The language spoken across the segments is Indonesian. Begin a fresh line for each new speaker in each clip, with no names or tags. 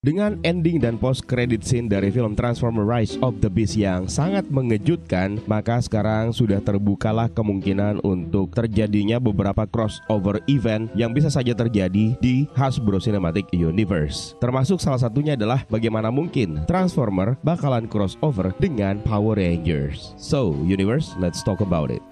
Dengan ending dan post-credit scene dari film Transformers Rise of the Beast yang sangat mengejutkan, maka sekarang sudah terbukalah kemungkinan untuk terjadinya beberapa crossover event yang bisa saja terjadi di Hasbro Cinematic Universe. Termasuk salah satunya adalah bagaimana mungkin Transformer bakalan crossover dengan Power Rangers. So, Universe, let's talk about it.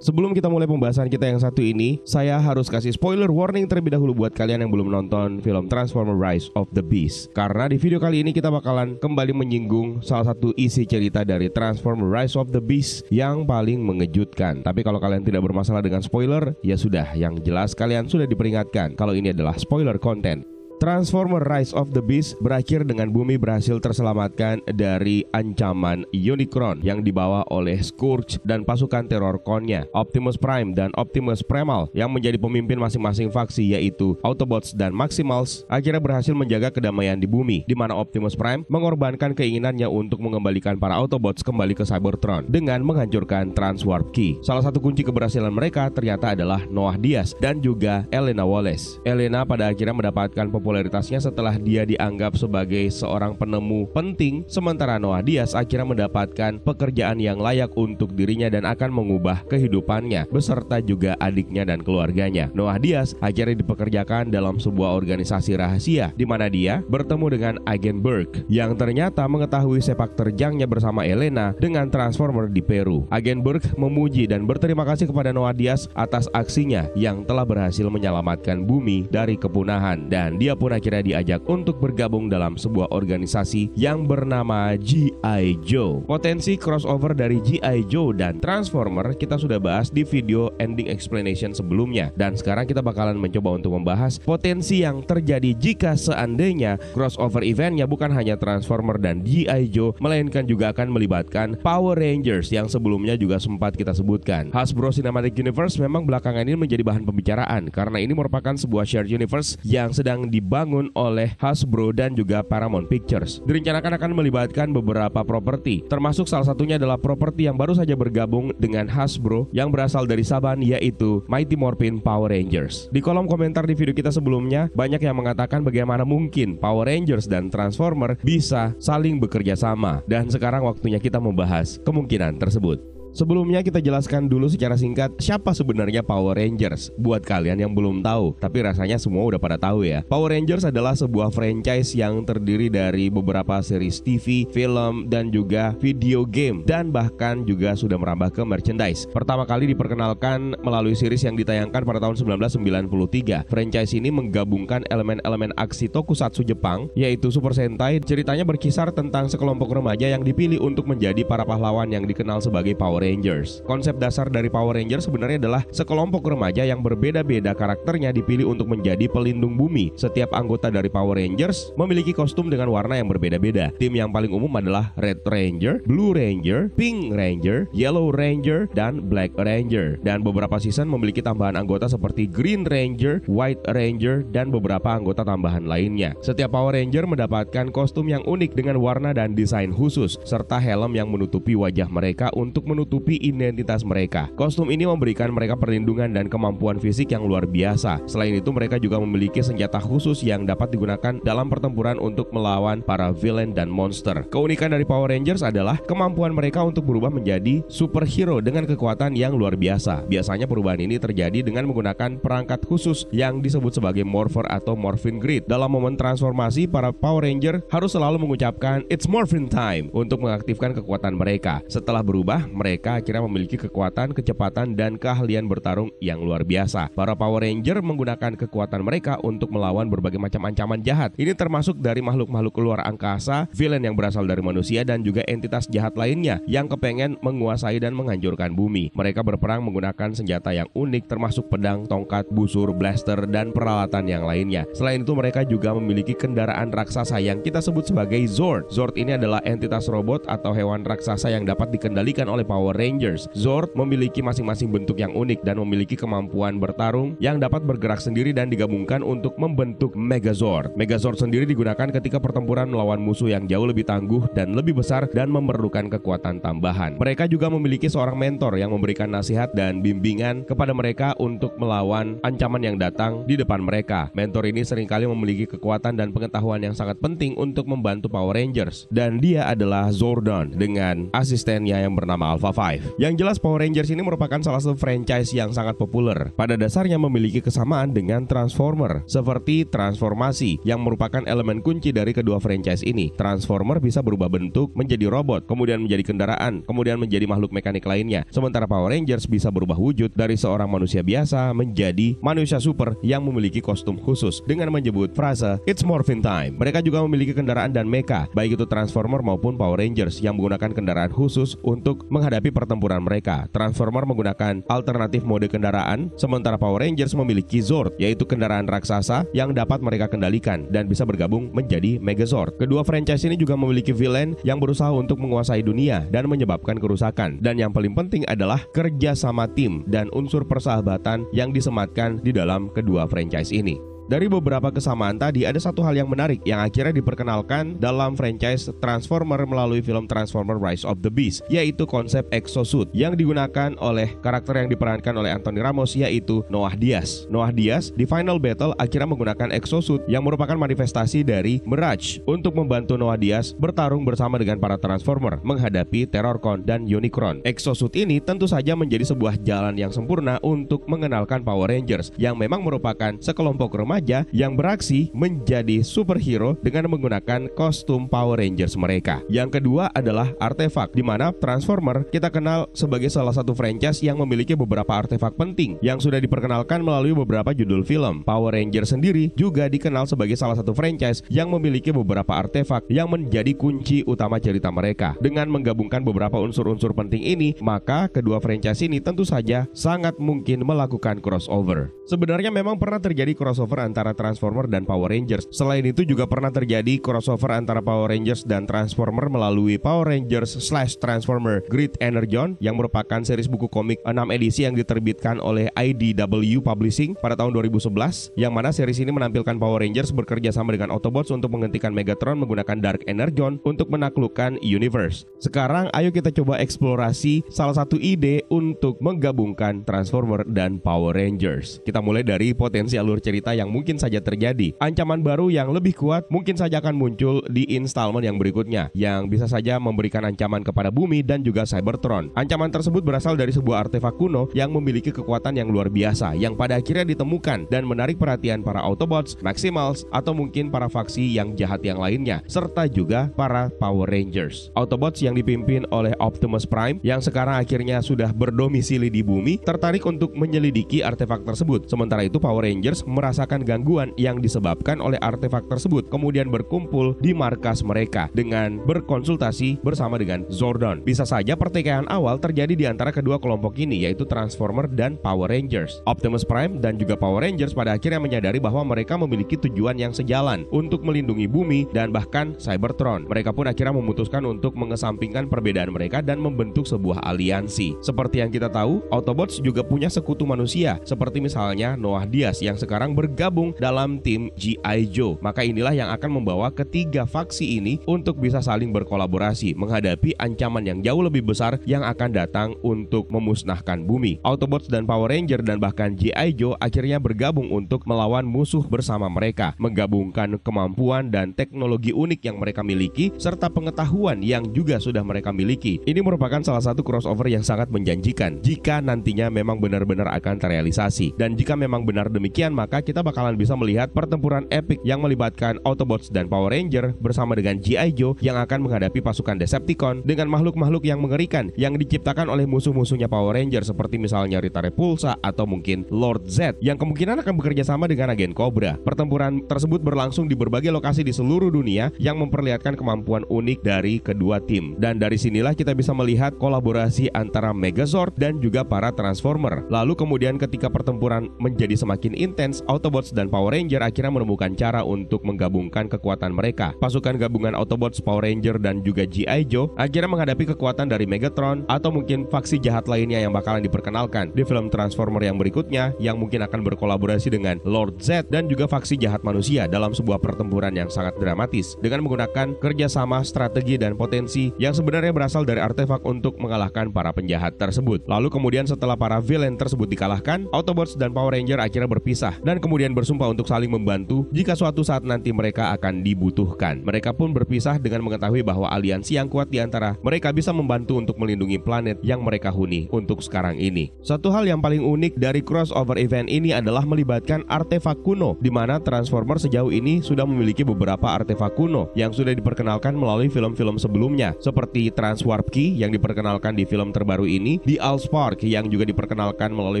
Sebelum kita mulai pembahasan kita yang satu ini, saya harus kasih spoiler warning terlebih dahulu buat kalian yang belum nonton film Transformers Rise of the Beast. Karena di video kali ini kita bakalan kembali menyinggung salah satu isi cerita dari Transformers Rise of the Beast yang paling mengejutkan. Tapi kalau kalian tidak bermasalah dengan spoiler, ya sudah, yang jelas kalian sudah diperingatkan kalau ini adalah spoiler content. Transformers Rise of the Beast berakhir dengan bumi berhasil terselamatkan dari ancaman Unicron yang dibawa oleh Scourge dan pasukan terorkonnya, Optimus Prime dan Optimus Primal yang menjadi pemimpin masing-masing faksi yaitu Autobots dan Maximals akhirnya berhasil menjaga kedamaian di bumi, di mana Optimus Prime mengorbankan keinginannya untuk mengembalikan para Autobots kembali ke Cybertron dengan menghancurkan Transwarp Key. Salah satu kunci keberhasilan mereka ternyata adalah Noah Diaz dan juga Elena Wallace. Elena pada akhirnya mendapatkan popularitasnya setelah dia dianggap sebagai seorang penemu penting, sementara Noah Diaz akhirnya mendapatkan pekerjaan yang layak untuk dirinya dan akan mengubah kehidupannya beserta juga adiknya dan keluarganya. Noah Diaz akhirnya dipekerjakan dalam sebuah organisasi rahasia di mana dia bertemu dengan Agen Burke yang ternyata mengetahui sepak terjangnya bersama Elena dengan Transformer di Peru. Agen Burke memuji dan berterima kasih kepada Noah Diaz atas aksinya yang telah berhasil menyelamatkan bumi dari kepunahan, dan dia pun akhirnya diajak untuk bergabung dalam sebuah organisasi yang bernama G.I. Joe. Potensi crossover dari G.I. Joe dan Transformer kita sudah bahas di video ending explanation sebelumnya, dan sekarang kita bakalan mencoba untuk membahas potensi yang terjadi jika seandainya crossover eventnya bukan hanya Transformer dan G.I. Joe, melainkan juga akan melibatkan Power Rangers yang sebelumnya juga sempat kita sebutkan. Hasbro Cinematic Universe memang belakangan ini menjadi bahan pembicaraan karena ini merupakan sebuah shared universe yang sedang dibangun oleh Hasbro dan juga Paramount Pictures. Direncanakan akan melibatkan beberapa properti, termasuk salah satunya adalah properti yang baru saja bergabung dengan Hasbro yang berasal dari Saban, yaitu Mighty Morphin Power Rangers. Di kolom komentar di video kita sebelumnya, banyak yang mengatakan bagaimana mungkin Power Rangers dan Transformer bisa saling bekerja sama, dan sekarang waktunya kita membahas kemungkinan tersebut. Sebelumnya kita jelaskan dulu secara singkat siapa sebenarnya Power Rangers buat kalian yang belum tahu, tapi rasanya semua udah pada tahu ya. Power Rangers adalah sebuah franchise yang terdiri dari beberapa series TV, film, dan juga video game, dan bahkan juga sudah merambah ke merchandise. Pertama kali diperkenalkan melalui series yang ditayangkan pada tahun 1993. Franchise ini menggabungkan elemen-elemen aksi tokusatsu Jepang, yaitu Super Sentai. Ceritanya berkisar tentang sekelompok remaja yang dipilih untuk menjadi para pahlawan yang dikenal sebagai Power Rangers. Konsep dasar dari Power Rangers sebenarnya adalah sekelompok remaja yang berbeda-beda karakternya dipilih untuk menjadi pelindung bumi. Setiap anggota dari Power Rangers memiliki kostum dengan warna yang berbeda-beda. Tim yang paling umum adalah Red Ranger, Blue Ranger, Pink Ranger, Yellow Ranger, dan Black Ranger. Dan beberapa season memiliki tambahan anggota seperti Green Ranger, White Ranger, dan beberapa anggota tambahan lainnya. Setiap Power Ranger mendapatkan kostum yang unik dengan warna dan desain khusus, serta helm yang menutupi wajah mereka untuk menutupi identitas mereka. Kostum ini memberikan mereka perlindungan dan kemampuan fisik yang luar biasa. Selain itu, mereka juga memiliki senjata khusus yang dapat digunakan dalam pertempuran untuk melawan para villain dan monster. Keunikan dari Power Rangers adalah kemampuan mereka untuk berubah menjadi superhero dengan kekuatan yang luar biasa. Biasanya perubahan ini terjadi dengan menggunakan perangkat khusus yang disebut sebagai Morpher atau Morphin Grid. Dalam momen transformasi, para Power Ranger harus selalu mengucapkan "It's Morphin Time" untuk mengaktifkan kekuatan mereka. Setelah berubah, mereka akhirnya memiliki kekuatan, kecepatan, dan keahlian bertarung yang luar biasa. Para Power Ranger menggunakan kekuatan mereka untuk melawan berbagai macam ancaman jahat. Ini termasuk dari makhluk-makhluk luar angkasa, villain yang berasal dari manusia, dan juga entitas jahat lainnya yang kepengen menguasai dan menghancurkan bumi. Mereka berperang menggunakan senjata yang unik, termasuk pedang, tongkat, busur, blaster, dan peralatan yang lainnya. Selain itu, mereka juga memiliki kendaraan raksasa yang kita sebut sebagai Zord. Zord ini adalah entitas robot atau hewan raksasa yang dapat dikendalikan oleh Power Power Rangers. Zord memiliki masing-masing bentuk yang unik dan memiliki kemampuan bertarung yang dapat bergerak sendiri dan digabungkan untuk membentuk Megazord. Megazord sendiri digunakan ketika pertempuran melawan musuh yang jauh lebih tangguh dan lebih besar dan memerlukan kekuatan tambahan. Mereka juga memiliki seorang mentor yang memberikan nasihat dan bimbingan kepada mereka untuk melawan ancaman yang datang di depan mereka. Mentor ini seringkali memiliki kekuatan dan pengetahuan yang sangat penting untuk membantu Power Rangers, dan dia adalah Zordon dengan asistennya yang bernama Alpha 5. Yang jelas Power Rangers ini merupakan salah satu franchise yang sangat populer. Pada dasarnya memiliki kesamaan dengan Transformer, seperti transformasi yang merupakan elemen kunci dari kedua franchise ini. Transformer bisa berubah bentuk menjadi robot, kemudian menjadi kendaraan, kemudian menjadi makhluk mekanik lainnya. Sementara Power Rangers bisa berubah wujud dari seorang manusia biasa menjadi manusia super yang memiliki kostum khusus dengan menyebut frase "It's Morphin Time". Mereka juga memiliki kendaraan dan mecha, baik itu Transformer maupun Power Rangers yang menggunakan kendaraan khusus untuk menghadapi pertempuran mereka. Transformer menggunakan alternatif mode kendaraan, sementara Power Rangers memiliki Zord, yaitu kendaraan raksasa yang dapat mereka kendalikan dan bisa bergabung menjadi Megazord. Kedua franchise ini juga memiliki villain yang berusaha untuk menguasai dunia dan menyebabkan kerusakan. Dan yang paling penting adalah kerja sama tim dan unsur persahabatan yang disematkan di dalam kedua franchise ini. Dari beberapa kesamaan tadi, ada satu hal yang menarik yang akhirnya diperkenalkan dalam franchise Transformer melalui film Transformer Rise of the Beast, yaitu konsep exosuit yang digunakan oleh karakter yang diperankan oleh Anthony Ramos, yaitu Noah Diaz. Noah Diaz di final battle akhirnya menggunakan exosuit yang merupakan manifestasi dari Mirage untuk membantu Noah Diaz bertarung bersama dengan para Transformer menghadapi Terrorcon dan Unicron. Exosuit ini tentu saja menjadi sebuah jalan yang sempurna untuk mengenalkan Power Rangers yang memang merupakan sekelompok remaja yang beraksi menjadi superhero dengan menggunakan kostum Power Rangers mereka. Yang kedua adalah artefak, di mana Transformer kita kenal sebagai salah satu franchise yang memiliki beberapa artefak penting yang sudah diperkenalkan melalui beberapa judul film. Power Rangers sendiri juga dikenal sebagai salah satu franchise yang memiliki beberapa artefak yang menjadi kunci utama cerita mereka. Dengan menggabungkan beberapa unsur-unsur penting ini, maka kedua franchise ini tentu saja sangat mungkin melakukan crossover. Sebenarnya memang pernah terjadi crossover antara Transformer dan Power Rangers. Selain itu juga pernah terjadi crossover antara Power Rangers dan Transformer melalui Power Rangers/Transformer Great Energon yang merupakan series buku komik 6 edisi yang diterbitkan oleh IDW Publishing pada tahun 2011, yang mana series ini menampilkan Power Rangers bekerja sama dengan Autobots untuk menghentikan Megatron menggunakan Dark Energon untuk menaklukkan universe. Sekarang ayo kita coba eksplorasi salah satu ide untuk menggabungkan Transformer dan Power Rangers. Kita mulai dari potensi alur cerita yang mungkin saja terjadi. Ancaman baru yang lebih kuat mungkin saja akan muncul di installment yang berikutnya, yang bisa saja memberikan ancaman kepada bumi dan juga Cybertron. Ancaman tersebut berasal dari sebuah artefak kuno yang memiliki kekuatan yang luar biasa, yang pada akhirnya ditemukan dan menarik perhatian para Autobots, Maximals, atau mungkin para faksi yang jahat yang lainnya, serta juga para Power Rangers. Autobots yang dipimpin oleh Optimus Prime, yang sekarang akhirnya sudah berdomisili di bumi, tertarik untuk menyelidiki artefak tersebut. Sementara itu Power Rangers merasakan gangguan yang disebabkan oleh artefak tersebut, kemudian berkumpul di markas mereka dengan berkonsultasi bersama dengan Zordon. Bisa saja pertikaian awal terjadi di antara kedua kelompok ini, yaitu Transformer dan Power Rangers. Optimus Prime dan juga Power Rangers pada akhirnya menyadari bahwa mereka memiliki tujuan yang sejalan untuk melindungi bumi dan bahkan Cybertron. Mereka pun akhirnya memutuskan untuk mengesampingkan perbedaan mereka dan membentuk sebuah aliansi. Seperti yang kita tahu, Autobots juga punya sekutu manusia, seperti misalnya Noah Diaz yang sekarang bergabung dalam tim G.I. Joe. Maka inilah yang akan membawa ketiga faksi ini untuk bisa saling berkolaborasi menghadapi ancaman yang jauh lebih besar yang akan datang untuk memusnahkan bumi. Autobots dan Power Ranger dan bahkan G.I. Joe akhirnya bergabung untuk melawan musuh bersama mereka, menggabungkan kemampuan dan teknologi unik yang mereka miliki serta pengetahuan yang juga sudah mereka miliki. Ini merupakan salah satu crossover yang sangat menjanjikan jika nantinya memang benar-benar akan terrealisasi. Dan jika memang benar demikian, maka kita bakalan bisa melihat pertempuran epik yang melibatkan Autobots dan Power Ranger bersama dengan G.I. Joe yang akan menghadapi pasukan Decepticon dengan makhluk-makhluk yang mengerikan yang diciptakan oleh musuh-musuhnya Power Ranger, seperti misalnya Rita Repulsa atau mungkin Lord Zed yang kemungkinan akan bekerja sama dengan agen Cobra. Pertempuran tersebut berlangsung di berbagai lokasi di seluruh dunia yang memperlihatkan kemampuan unik dari kedua tim. Dan dari sinilah kita bisa melihat kolaborasi antara Megazord dan juga para Transformer. Lalu kemudian ketika pertempuran menjadi semakin intens, Autobots Autobots dan Power Ranger akhirnya menemukan cara untuk menggabungkan kekuatan mereka. Pasukan gabungan Autobots, Power Ranger, dan juga G.I. Joe akhirnya menghadapi kekuatan dari Megatron atau mungkin faksi jahat lainnya yang bakalan diperkenalkan di film Transformer yang berikutnya, yang mungkin akan berkolaborasi dengan Lord Zed dan juga faksi jahat manusia dalam sebuah pertempuran yang sangat dramatis dengan menggunakan kerjasama, strategi, dan potensi yang sebenarnya berasal dari artefak untuk mengalahkan para penjahat tersebut. Lalu kemudian setelah para villain tersebut dikalahkan, Autobots dan Power Ranger akhirnya berpisah dan kemudian bersumpah untuk saling membantu jika suatu saat nanti mereka akan dibutuhkan. Mereka pun berpisah dengan mengetahui bahwa aliansi yang kuat di antara mereka bisa membantu untuk melindungi planet yang mereka huni untuk sekarang ini. Satu hal yang paling unik dari crossover event ini adalah melibatkan artefak kuno, di mana Transformer sejauh ini sudah memiliki beberapa artefak kuno yang sudah diperkenalkan melalui film-film sebelumnya, seperti Transwarp Key yang diperkenalkan di film terbaru ini, di Allspark yang juga diperkenalkan melalui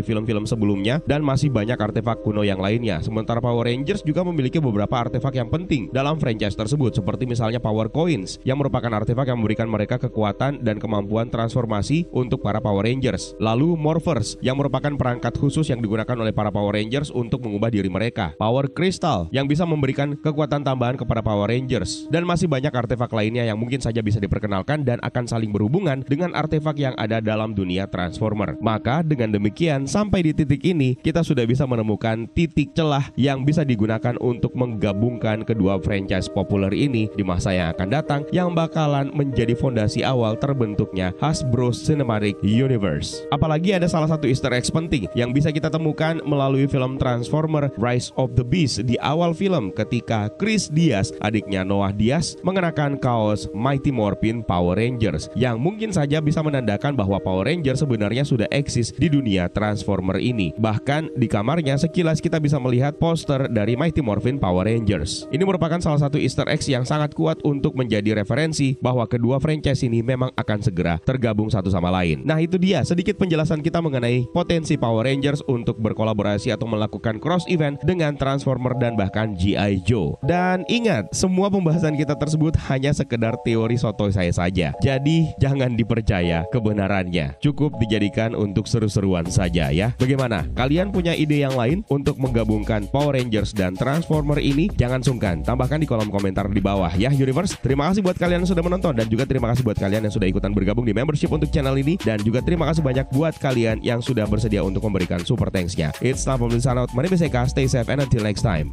film-film sebelumnya, dan masih banyak artefak kuno yang lainnya. Sementara Power Rangers juga memiliki beberapa artefak yang penting dalam franchise tersebut, seperti misalnya Power Coins yang merupakan artefak yang memberikan mereka kekuatan dan kemampuan transformasi untuk para Power Rangers. Lalu Morphers yang merupakan perangkat khusus yang digunakan oleh para Power Rangers untuk mengubah diri mereka. Power Crystal yang bisa memberikan kekuatan tambahan kepada Power Rangers, dan masih banyak artefak lainnya yang mungkin saja bisa diperkenalkan dan akan saling berhubungan dengan artefak yang ada dalam dunia Transformer. Maka dengan demikian, sampai di titik ini kita sudah bisa menemukan titik celah yang bisa digunakan untuk menggabungkan kedua franchise populer ini di masa yang akan datang, yang bakalan menjadi fondasi awal terbentuknya Hasbro Cinematic Universe. Apalagi ada salah satu Easter egg penting yang bisa kita temukan melalui film Transformer Rise of the Beast di awal film, ketika Chris Diaz, adiknya Noah Diaz, mengenakan kaos Mighty Morphin Power Rangers, yang mungkin saja bisa menandakan bahwa Power Rangers sebenarnya sudah eksis di dunia Transformer ini. Bahkan di kamarnya sekilas kita bisa melihat poster dari Mighty Morphin Power Rangers. Ini merupakan salah satu Easter egg yang sangat kuat untuk menjadi referensi bahwa kedua franchise ini memang akan segera tergabung satu sama lain. Nah, itu dia sedikit penjelasan kita mengenai potensi Power Rangers untuk berkolaborasi atau melakukan cross event dengan Transformer dan bahkan G.I. Joe. Dan ingat, semua pembahasan kita tersebut hanya sekedar teori sotoy saya saja. Jadi jangan dipercaya kebenarannya. Cukup dijadikan untuk seru-seruan saja ya. Bagaimana? Kalian punya ide yang lain untuk menggabungkan Power Rangers dan Transformer ini? Jangan sungkan, tambahkan di kolom komentar di bawah ya Universe. Terima kasih buat kalian yang sudah menonton, dan juga terima kasih buat kalian yang sudah ikutan bergabung di membership untuk channel ini, dan juga terima kasih banyak buat kalian yang sudah bersedia untuk memberikan super thanks-nya. It's time for me to sign out. My name is Eka. Stay safe and until next time.